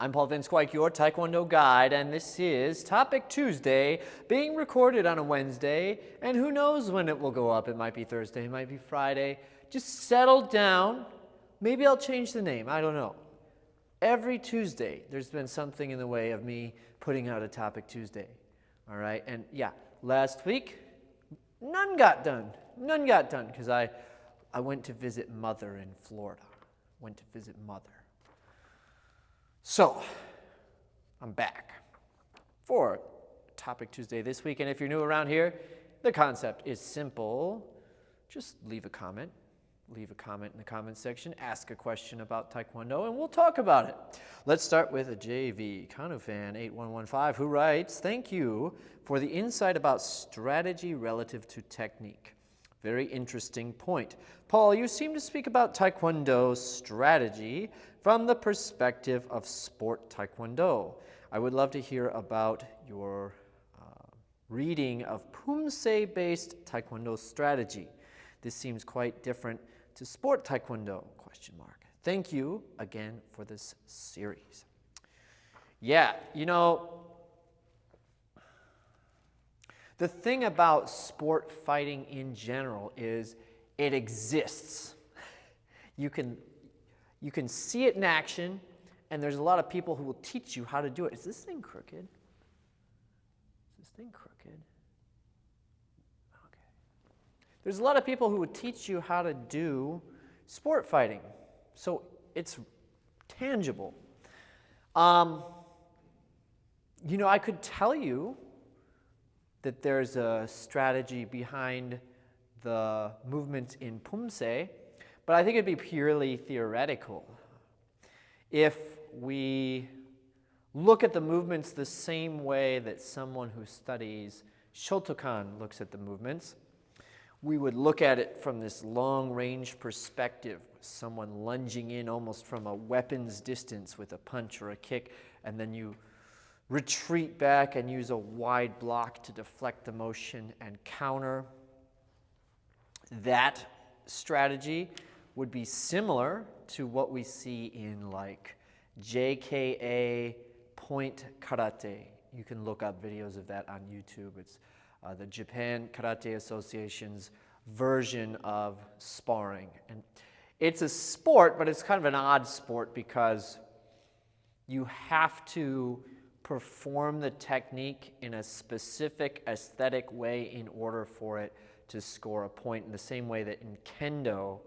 I'm Paul Vince Quike, your Taekwondo guide, and this is Topic Tuesday, being recorded on a Wednesday, and who knows when it will go up. It might be Thursday, it might be Friday. Just settle down. Maybe I'll change the name, I don't know. Every Tuesday, there's been something in the way of me putting out a Topic Tuesday, all right? And yeah, last week, none got done, because I went to visit Mother in Florida, So, I'm back for Topic Tuesday this week, and if you're new around here, the concept is simple. Just leave a comment in the comment section, ask a question about Taekwondo, and we'll talk about it. Let's start with a JV Kanu fan 8115 who writes, "Thank you for the insight about strategy relative to technique. Very interesting point. Paul, you seem to speak about Taekwondo strategy from the perspective of sport Taekwondo. I would love to hear about your reading of Poomsae-based Taekwondo strategy. This seems quite different to sport Taekwondo, ? Thank you again for this series." Yeah, you know, the thing about sport fighting in general is it exists. You can see it in action, and there's a lot of people who will teach you how to do it. Is this thing crooked? Okay. There's a lot of people who would teach you how to do sport fighting. So it's tangible. You know, I could tell you that there's a strategy behind the movements in Poomsae, but I think it'd be purely theoretical. If we look at the movements the same way that someone who studies Shotokan looks at the movements, we would look at it from this long-range perspective, someone lunging in almost from a weapon's distance with a punch or a kick, and then you retreat back and use a wide block to deflect the motion and counter. That strategy would be similar to what we see in like JKA point karate. You can look up videos of that on YouTube. It's the Japan Karate Association's version of sparring. And it's a sport, but it's kind of an odd sport because you have to perform the technique in a specific aesthetic way in order for it to score a point, in the same way that in Kendo,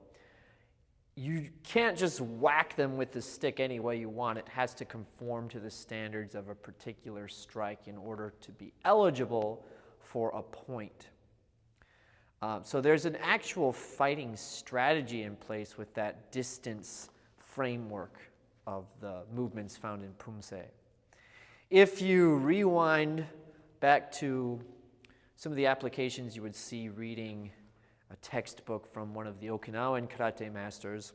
you can't just whack them with the stick any way you want. It has to conform to the standards of a particular strike in order to be eligible for a point. So there's an actual fighting strategy in place with that distance framework of the movements found in Poomsae. If you rewind back to some of the applications you would see reading a textbook from one of the Okinawan karate masters,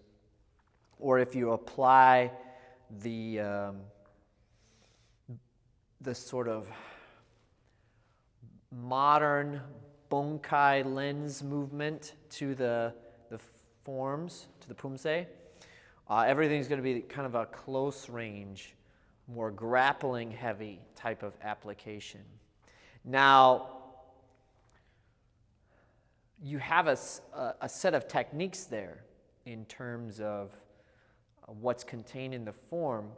or if you apply the sort of modern Bunkai lens movement to the forms, to the Poomsae, everything's going to be kind of a close range, more grappling heavy type of application. Now, you have a set of techniques there in terms of what's contained in the form,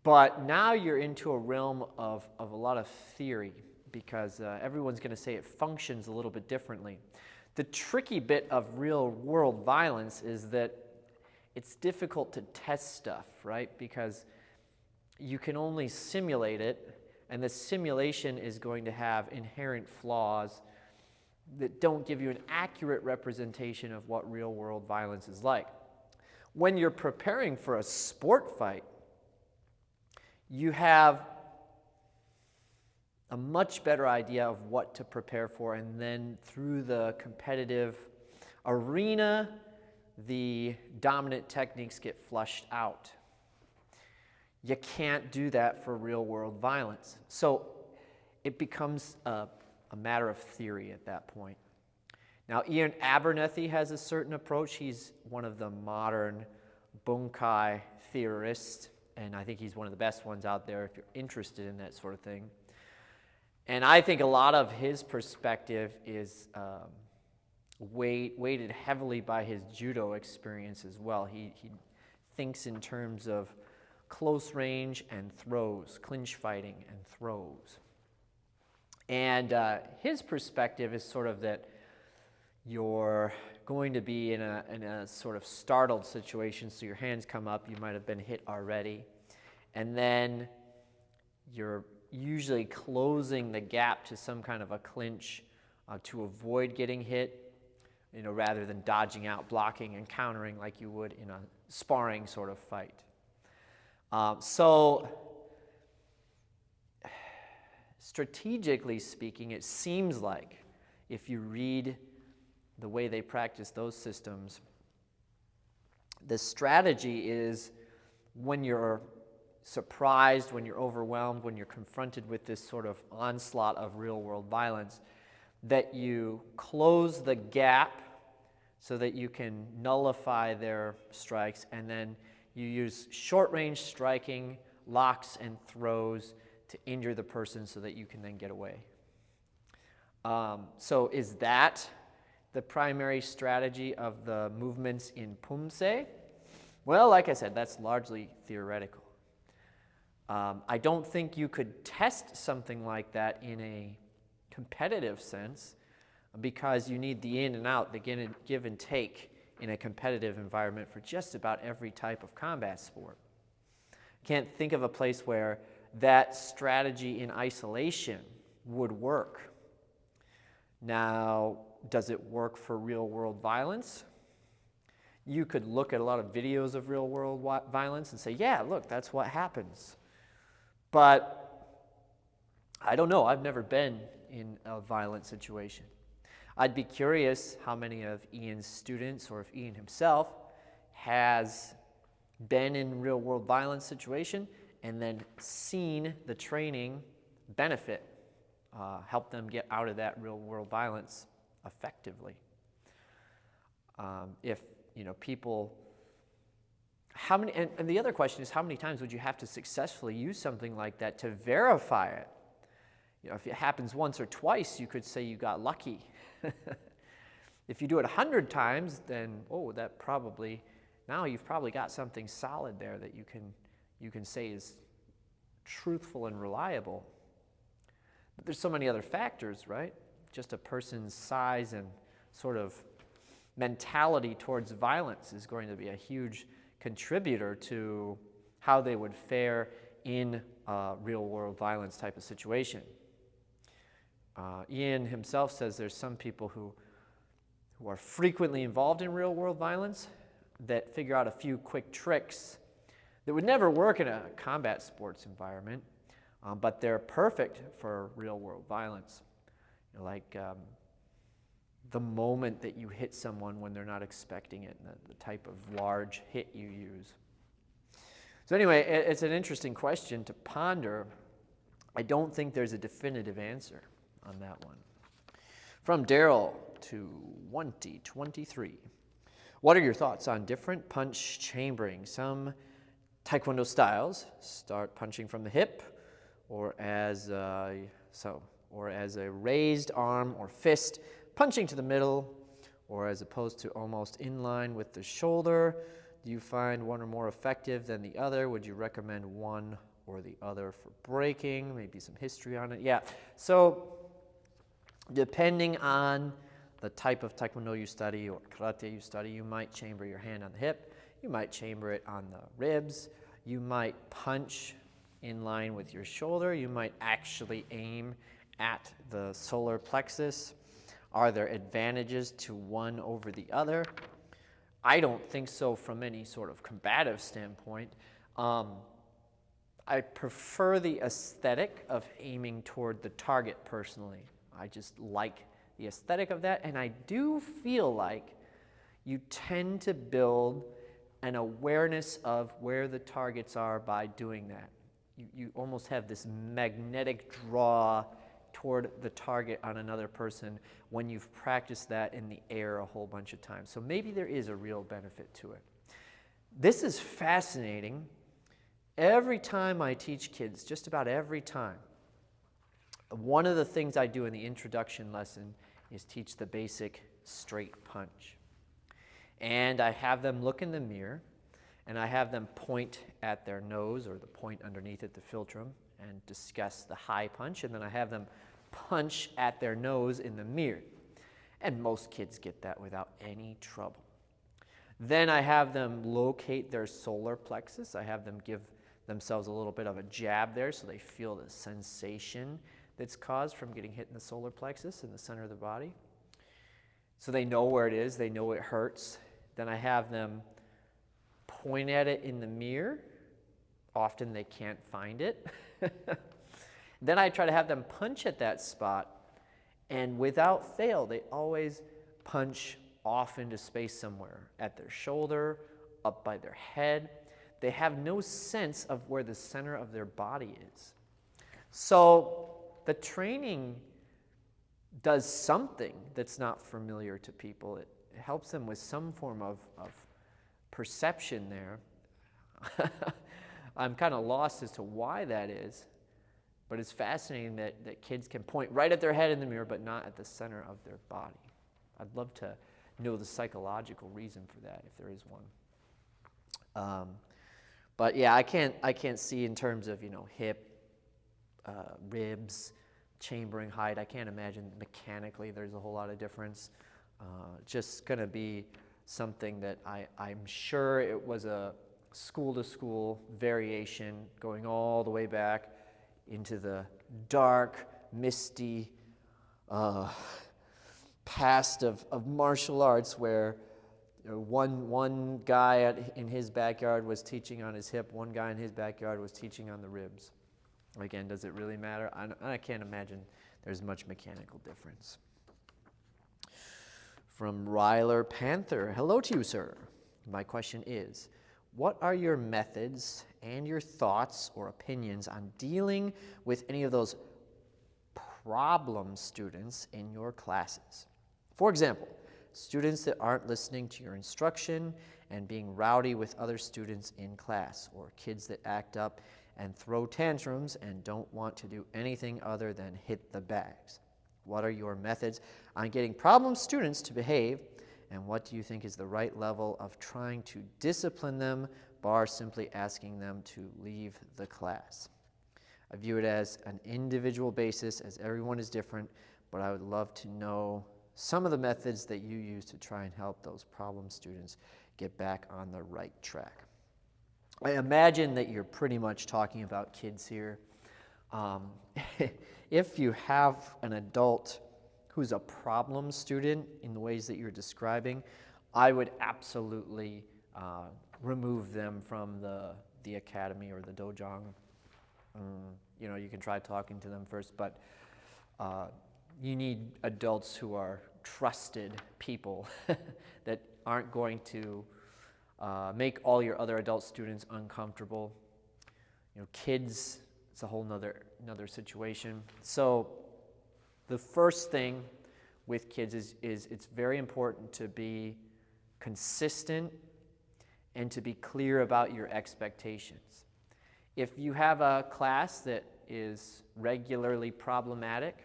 but now you're into a realm of a lot of theory, because everyone's going to say it functions a little bit differently. The tricky bit of real-world violence is that it's difficult to test stuff, right? Because you can only simulate it, and the simulation is going to have inherent flaws that don't give you an accurate representation of what real-world violence is like. When you're preparing for a sport fight, you have a much better idea of what to prepare for, and then through the competitive arena, the dominant techniques get flushed out. You can't do that for real-world violence. So it becomes a matter of theory at that point. Now, Ian Abernethy has a certain approach. He's one of the modern Bunkai theorists. and I think he's one of the best ones out there if you're interested in that sort of thing. And I think a lot of his perspective is weighted heavily by his judo experience as well. He thinks in terms of close range and throws, clinch fighting and throws. And his perspective is sort of that you're going to be in a sort of startled situation, so your hands come up, you might have been hit already, and then you're usually closing the gap to some kind of a clinch to avoid getting hit, rather than dodging out, blocking, and countering like you would in a sparring sort of fight. So strategically speaking, it seems like if you read the way they practice those systems, the strategy is when you're surprised, when you're overwhelmed, when you're confronted with this sort of onslaught of real-world violence, that you close the gap so that you can nullify their strikes, and then you use short-range striking, locks, and throws to injure the person so that you can then get away. So is that the primary strategy of the movements in Poomsae? Well, like I said, that's largely theoretical. I don't think you could test something like that in a competitive sense, because you need the in and out, the give and take in a competitive environment for just about every type of combat sport. Can't think of a place where that strategy in isolation would work. Now, does it work for real-world violence? You could look at a lot of videos of real-world violence and say, yeah, look, that's what happens. But I don't know. I've never been in a violent situation. I'd be curious how many of Ian's students, or if Ian himself, has been in real-world violence situation and then seen the training benefit, help them get out of that real-world violence effectively. If people, how many? And the other question is, how many times would you have to successfully use something like that to verify it? If it happens once or twice, you could say you got lucky. If you do it 100 times, then that probably, now you've probably got something solid there that you can say is truthful and reliable. But there's so many other factors, right? Just a person's size and sort of mentality towards violence is going to be a huge contributor to how they would fare in a real-world violence type of situation. Ian himself says there's some people who are frequently involved in real-world violence that figure out a few quick tricks that would never work in a combat sports environment, but they're perfect for real-world violence. Like the moment that you hit someone when they're not expecting it, and the type of large hit you use. So anyway, it's an interesting question to ponder. I don't think there's a definitive answer on that one. From Daryl to 2023. What are your thoughts on different punch chambering? Some Taekwondo styles start punching from the hip, or as a raised arm or fist, punching to the middle, or as opposed to almost in line with the shoulder. Do you find one or more effective than the other? Would you recommend one or the other for breaking? Maybe some history on it. Yeah. So depending on the type of Taekwondo you study or karate you study, you might chamber your hand on the hip. You might chamber it on the ribs. You might punch in line with your shoulder. You might actually aim at the solar plexus. Are there advantages to one over the other? I don't think so from any sort of combative standpoint. I prefer the aesthetic of aiming toward the target personally. I just like the aesthetic of that, and I do feel like you tend to build an awareness of where the targets are by doing that. You almost have this magnetic draw toward the target on another person when you've practiced that in the air a whole bunch of times. So maybe there is a real benefit to it. This is fascinating, every time I teach kids, just about every time, one of the things I do in the introduction lesson is teach the basic straight punch. And I have them look in the mirror, and I have them point at their nose or the point underneath it, the philtrum, and discuss the high punch, and then I have them punch at their nose in the mirror. And most kids get that without any trouble. Then I have them locate their solar plexus. I have them give themselves a little bit of a jab there so they feel the sensation that's caused from getting hit in the solar plexus in the center of the body. So they know where it is, they know it hurts. Then I have them point at it in the mirror. Often they can't find it. Then I try to have them punch at that spot, and without fail, they always punch off into space somewhere, at their shoulder, up by their head. They have no sense of where the center of their body is. So the training does something that's not familiar to people. It helps them with some form of perception there. I'm kind of lost as to why that is, but it's fascinating that kids can point right at their head in the mirror, but not at the center of their body. I'd love to know the psychological reason for that, if there is one. But yeah, I can't see in terms of hip, ribs, chambering height. I can't imagine mechanically there's a whole lot of difference. Just going to be something that I'm sure it was a school-to-school variation going all the way back into the dark, misty past of martial arts, where one guy in his backyard was teaching on his hip, one guy in his backyard was teaching on the ribs. Again, does it really matter? I can't imagine there's much mechanical difference. From Ryler Panther, hello to you, sir. My question is, what are your methods and your thoughts or opinions on dealing with any of those problem students in your classes? For example, students that aren't listening to your instruction and being rowdy with other students in class, or kids that act up and throw tantrums and don't want to do anything other than hit the bags. What are your methods on getting problem students to behave, and what do you think is the right level of trying to discipline them, bar simply asking them to leave the class? I view it as an individual basis, as everyone is different, but I would love to know some of the methods that you use to try and help those problem students get back on the right track. I imagine that you're pretty much talking about kids here. If you have an adult who's a problem student in the ways that you're describing, I would absolutely remove them from the academy or the dojang. You can try talking to them first, but you need adults who are trusted people that aren't going to make all your other adult students uncomfortable. Kids, it's a whole nother situation. So the first thing with kids is it's very important to be consistent and to be clear about your expectations. If you have a class that is regularly problematic,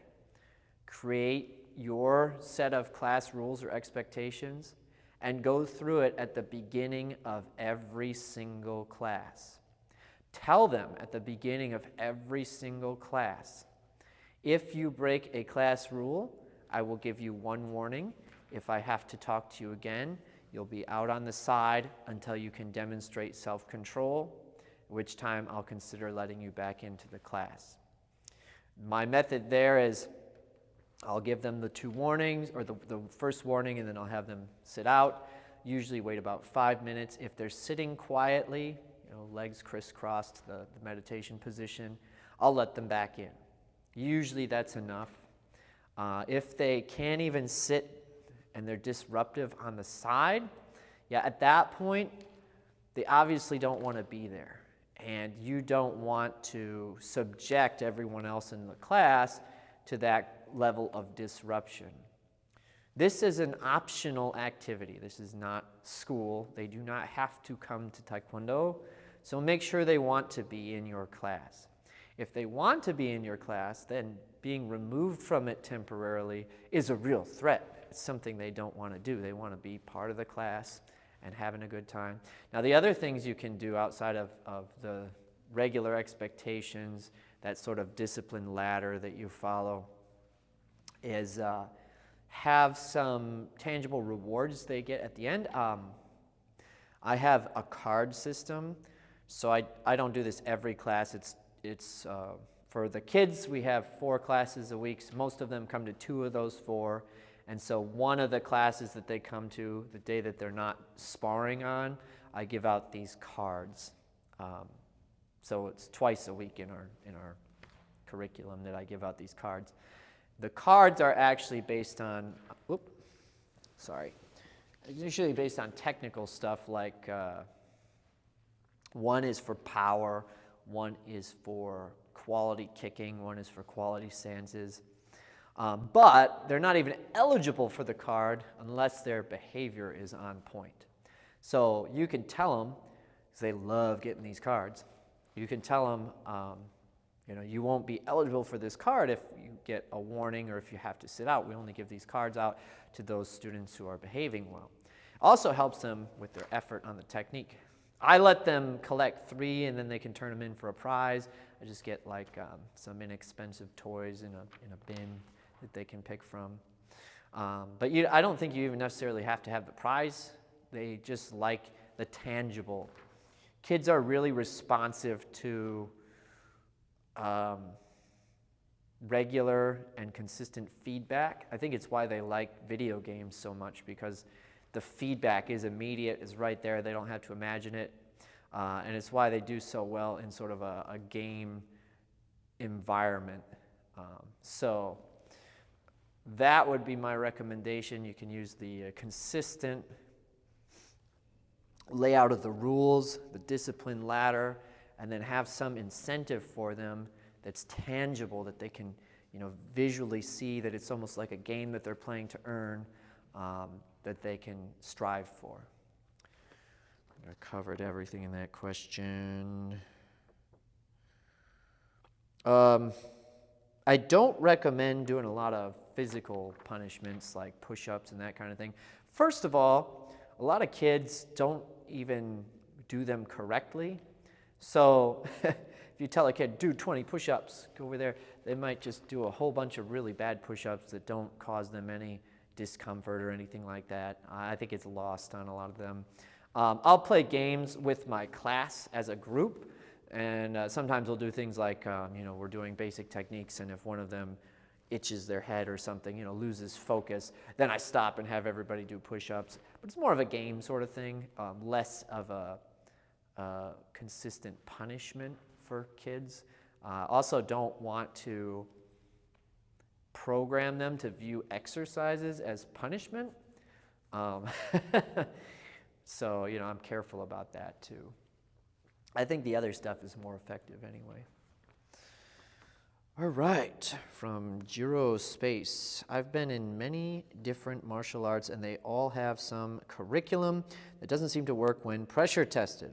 create your set of class rules or expectations and go through it at the beginning of every single class. Tell them at the beginning of every single class, if you break a class rule, I will give you one warning. If I have to talk to you again, you'll be out on the side until you can demonstrate self-control, at which time I'll consider letting you back into the class. My method there is I'll give them the two warnings, or the first warning, and then I'll have them sit out. Usually wait about 5 minutes. If they're sitting quietly, legs crisscrossed, the meditation position, I'll let them back in. Usually that's enough. If they can't even sit and they're disruptive on the side, at that point, they obviously don't want to be there. And you don't want to subject everyone else in the class to that level of disruption. This is an optional activity. This is not school. They do not have to come to Taekwondo So make sure they want to be in your class. If they want to be in your class, then being removed from it temporarily is a real threat. It's something they don't want to do. They want to be part of the class and having a good time. Now, the other things you can do outside of the regular expectations, that sort of discipline ladder that you follow, is have some tangible rewards they get at the end. I have a card system, so I don't do this every class. It's for the kids, we have 4 classes a week. So most of them come to 2 of those 4. And so one of the classes that they come to, the day that they're not sparring on, I give out these cards. So it's twice a week in our curriculum that I give out these cards. The cards are actually based on, it's usually based on technical stuff like one is for power, one is for quality kicking, one is for quality stances. But they're not even eligible for the card unless their behavior is on point. So you can tell them, because they love getting these cards, you can tell them, you won't be eligible for this card if you get a warning or if you have to sit out. We only give these cards out to those students who are behaving well. Also helps them with their effort on the technique. I let them collect 3 and then they can turn them in for a prize. I just get like some inexpensive toys in a bin that they can pick from. But I don't think you even necessarily have to have the prize. They just like the tangible. Kids are really responsive to regular and consistent feedback. I think it's why they like video games so much, because the feedback is immediate, is right there. They don't have to imagine it. And it's why they do so well in sort of a game environment. So that would be my recommendation. You can use the consistent layout of the rules, the discipline ladder, and then have some incentive for them that's tangible, that they can visually see, that it's almost like a game that they're playing to earn, that they can strive for. I covered everything in that question. I don't recommend doing a lot of physical punishments like push-ups and that kind of thing. First of all, a lot of kids don't even do them correctly. So if you tell a kid, do 20 push-ups, go over there, they might just do a whole bunch of really bad push-ups that don't cause them any discomfort or anything like that. I think it's lost on a lot of them. I'll play games with my class as a group, and sometimes we'll do things like, we're doing basic techniques, and if one of them itches their head or something, loses focus, then I stop and have everybody do push-ups. But it's more of a game sort of thing, less of a consistent punishment for kids. Also don't want to program them to view exercises as punishment. So, I'm careful about that too. I think the other stuff is more effective anyway. All right, from Jiro Space. I've been in many different martial arts and they all have some curriculum that doesn't seem to work when pressure tested.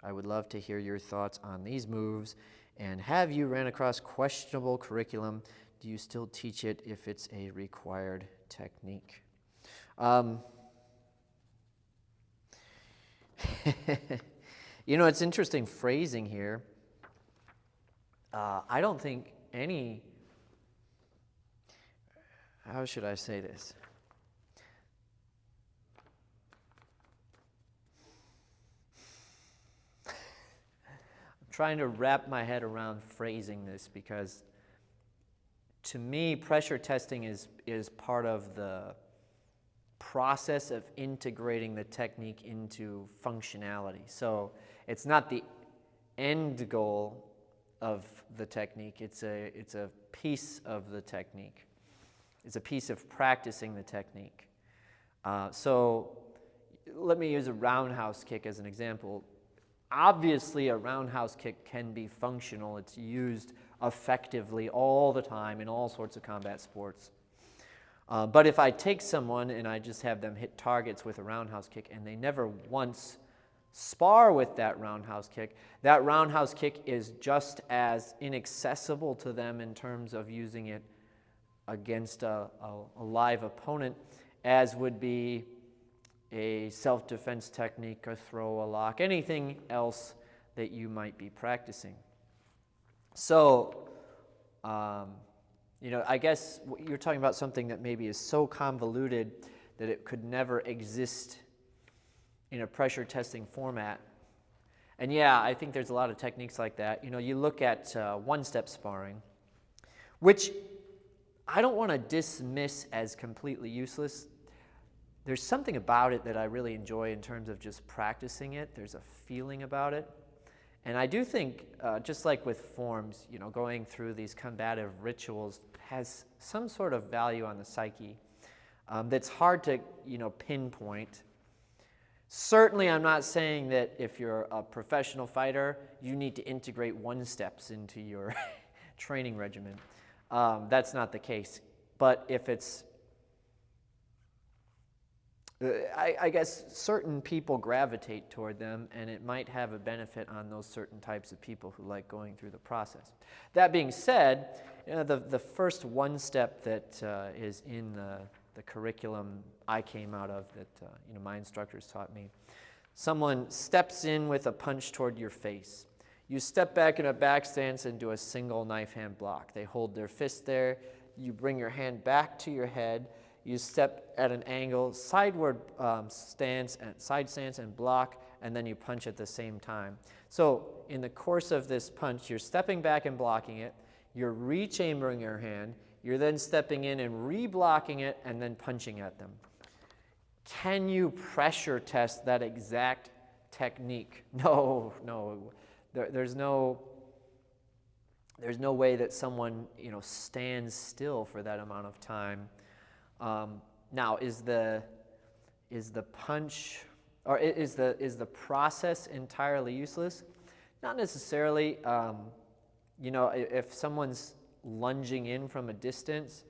I would love to hear your thoughts on these moves, and have you ran across questionable curriculum? Do you still teach it if it's a required technique? It's interesting phrasing here. I don't think how should I say this? I'm trying to wrap my head around phrasing this, because to me, pressure testing is part of the process of integrating the technique into functionality. So it's not the end goal of the technique. It's a piece of the technique. It's a piece of practicing the technique. So let me use a roundhouse kick as an example. Obviously, a roundhouse kick can be functional. It's used effectively all the time in all sorts of combat sports. But if I take someone and I just have them hit targets with a roundhouse kick and they never once spar with that roundhouse kick, that roundhouse kick is just as inaccessible to them in terms of using it against a live opponent as would be a self-defense technique, a throw, a lock, anything else that you might be practicing. So, I guess you're talking about something that maybe is so convoluted that it could never exist in a pressure testing format. And yeah, I think there's a lot of techniques like that. You look at one-step sparring, which I don't want to dismiss as completely useless. There's something about it that I really enjoy in terms of just practicing it. There's a feeling about it. And I do think, just like with forms, going through these combative rituals has some sort of value on the psyche that's hard to, pinpoint. Certainly, I'm not saying that if you're a professional fighter, you need to integrate one-steps into your training regimen. That's not the case. But if it's, I guess certain people gravitate toward them, and it might have a benefit on those certain types of people who like going through the process. That being said, the first one step that is in the curriculum I came out of that my instructors taught me, someone steps in with a punch toward your face. You step back in a back stance and do a single knife hand block. They hold their fist there. You bring your hand back to your head. You step at an angle, sideward side stance and block, and then you punch at the same time. So in the course of this punch, you're stepping back and blocking it. You're rechambering your hand. You're then stepping in and re-blocking it and then punching at them. Can you pressure test that exact technique? No. There's no way that someone stands still for that amount of time. Now, is the punch or is the process entirely useless? Not necessarily. If someone's lunging in from a distance,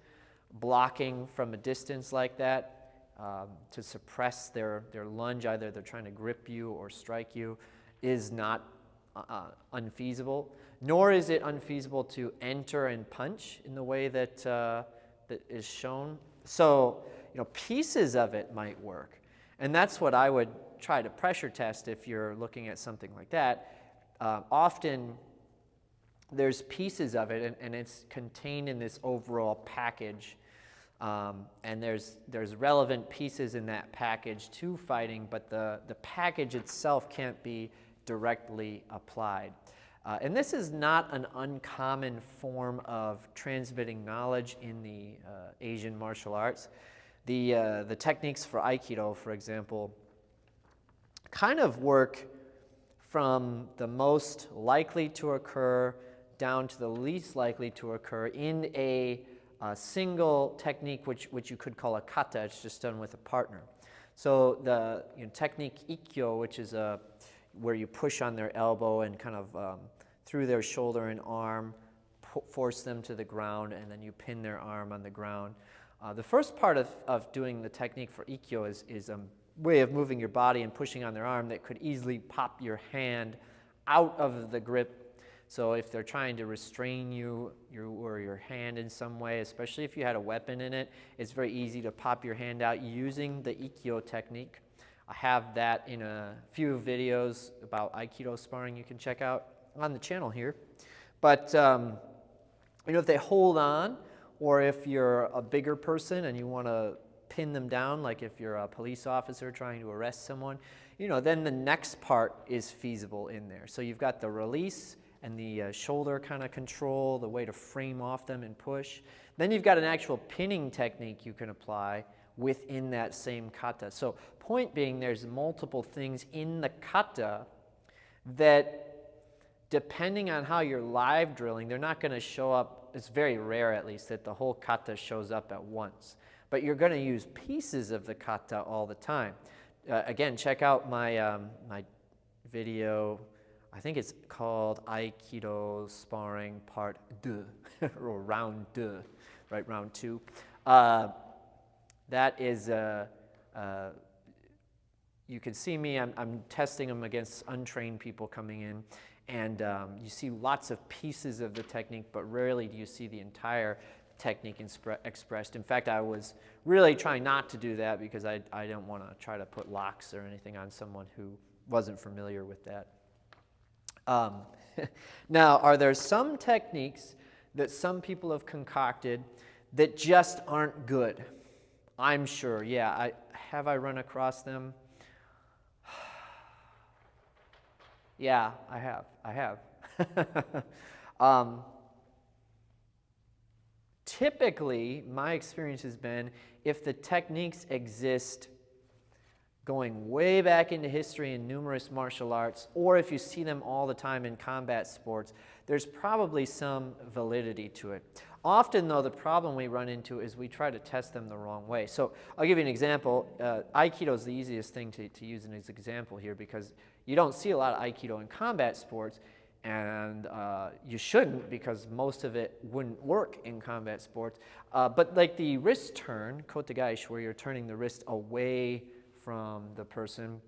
blocking from a distance like that to suppress their lunge, either they're trying to grip you or strike you, is not unfeasible. Nor is it unfeasible to enter and punch in the way that that is shown. So, pieces of it might work. And that's what I would try to pressure test if you're looking at something like that. Often, there's pieces of it, and it's contained in this overall package. And there's relevant pieces in that package to fighting, but the package itself can't be directly applied. And this is not an uncommon form of transmitting knowledge in the Asian martial arts. The techniques for Aikido, for example, kind of work from the most likely to occur down to the least likely to occur in a single technique, which you could call a kata. It's just done with a partner. So the technique ikkyo, which is where you push on their elbow and kind of through their shoulder and arm, force them to the ground, and then you pin their arm on the ground. The first part of doing the technique for ikkyo is a way of moving your body and pushing on their arm that could easily pop your hand out of the grip. So if they're trying to restrain you or your hand in some way, especially if you had a weapon in it, it's very easy to pop your hand out using the ikkyo technique. I have that in a few videos about Aikido sparring you can check out on the channel here. But if they hold on, or if you're a bigger person and you want to pin them down, like if you're a police officer trying to arrest someone, then the next part is feasible in there. So you've got the release and the shoulder kind of control, the way to frame off them and push. Then you've got an actual pinning technique you can apply within that same kata. So point being, there's multiple things in the kata that, depending on how you're live drilling, they're not going to show up. It's very rare, at least, that the whole kata shows up at once. But you're going to use pieces of the kata all the time. Again, check out my my video. I think it's called Aikido Sparring Part 2, or Round 2, right? Round 2. That is you can see me, I'm testing them against untrained people coming in, and you see lots of pieces of the technique, but rarely do you see the entire technique expressed. In fact, I was really trying not to do that because I don't want to try to put locks or anything on someone who wasn't familiar with that. Now, are there some techniques that some people have concocted that just aren't good? I'm sure, yeah. Have I run across them? Yeah, I have. Typically, my experience has been if the techniques exist going way back into history in numerous martial arts, or if you see them all the time in combat sports, there's probably some validity to it. Often, though, the problem we run into is we try to test them the wrong way. So I'll give you an example. Aikido is the easiest thing to use as an example here because you don't see a lot of Aikido in combat sports, and you shouldn't because most of it wouldn't work in combat sports. But like the wrist turn, kotegaishi, where you're turning the wrist away from the person,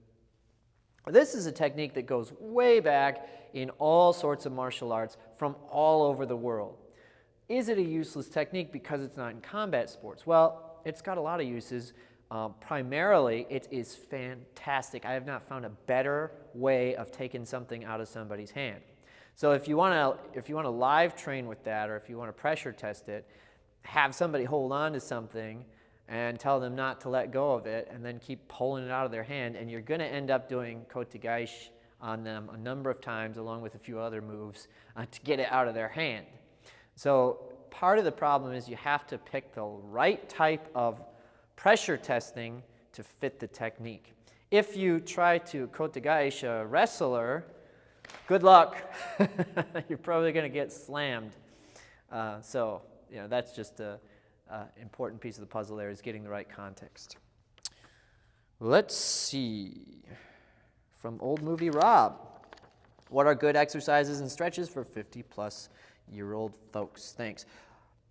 this is a technique that goes way back in all sorts of martial arts from all over the world. Is it a useless technique because it's not in combat sports? Well, it's got a lot of uses. Primarily, it is fantastic. I have not found a better way of taking something out of somebody's hand. So if you want to live train with that, or if you want to pressure test it, have somebody hold on to something and tell them not to let go of it, and then keep pulling it out of their hand, and you're going to end up doing kotegaishi on them a number of times, along with a few other moves, to get it out of their hand. So part of the problem is you have to pick the right type of pressure testing to fit the technique. If you try to kotegaishi a wrestler, good luck. You're probably going to get slammed. So that's just a important piece of the puzzle there, is getting the right context. Let's see. From Old Movie Rob. What are good exercises and stretches for 50-plus-year-old folks? Thanks.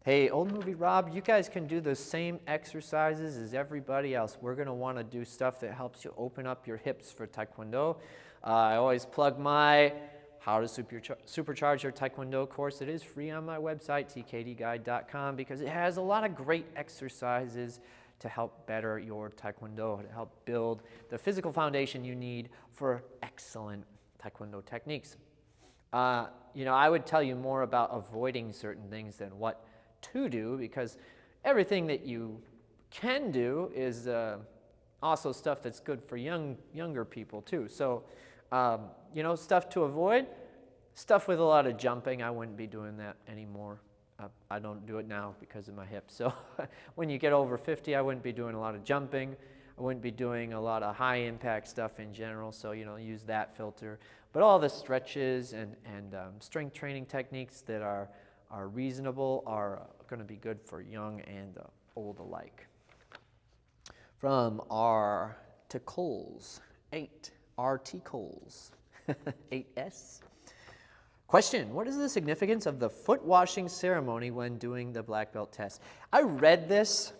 Hey, Old Movie Rob, you guys can do the same exercises as everybody else. We're going to want to do stuff that helps you open up your hips for Taekwondo. I always plug my How to Supercharge Your Taekwondo course. It is free on my website, tkdguide.com, because it has a lot of great exercises to help better your Taekwondo, to help build the physical foundation you need for excellent Taekwondo techniques. I would tell you more about avoiding certain things than what to do, because everything that you can do is also stuff that's good for younger people too. So, stuff to avoid, stuff with a lot of jumping. I wouldn't be doing that anymore. I don't do it now because of my hips. So when you get over 50, I wouldn't be doing a lot of jumping. I wouldn't be doing a lot of high impact stuff in general. So, use that filter. But all the stretches and strength training techniques that are reasonable are going to be good for young and old alike. From Articles 8, 8S. Question, what is the significance of the foot washing ceremony when doing the black belt test? I read this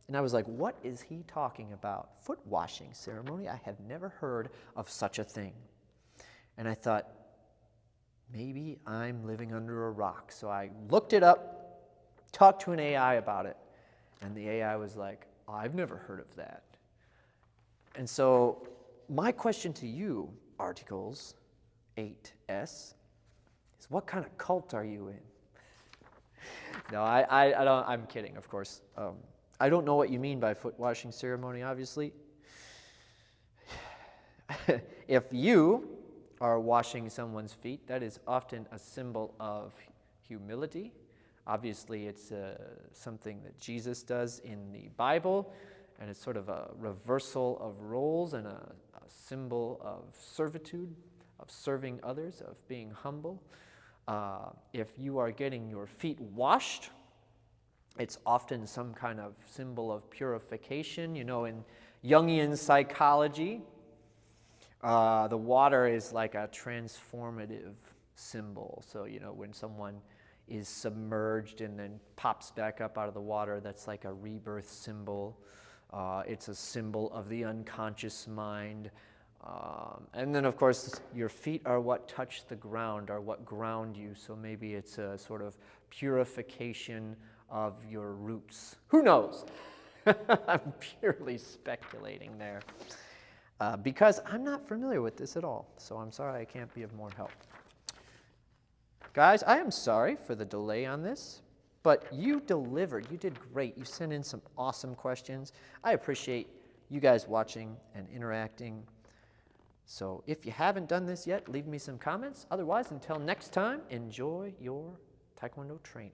and I was like, what is he talking about? Foot washing ceremony? I have never heard of such a thing. And I thought, maybe I'm living under a rock. So I looked it up, talked to an AI about it, and the AI was like, I've never heard of that. And so my question to you, Articles 8S, is what kind of cult are you in? No, I don't, I'm kidding, of course. I don't know what you mean by foot washing ceremony, obviously. If you are washing someone's feet, that is often a symbol of humility. Obviously, it's something that Jesus does in the Bible, and it's sort of a reversal of roles and a symbol of servitude, of serving others, of being humble. If you are getting your feet washed, it's often some kind of symbol of purification. In Jungian psychology, the water is like a transformative symbol. So, when someone is submerged and then pops back up out of the water, that's like a rebirth symbol. It's a symbol of the unconscious mind. And then, of course, your feet are what touch the ground, are what ground you. So maybe it's a sort of purification of your roots. Who knows? I'm purely speculating there because I'm not familiar with this at all. So I'm sorry I can't be of more help. Guys, I am sorry for the delay on this, but you delivered. You did great. You sent in some awesome questions. I appreciate you guys watching and interacting. So if you haven't done this yet, leave me some comments. Otherwise, until next time, enjoy your Taekwondo training.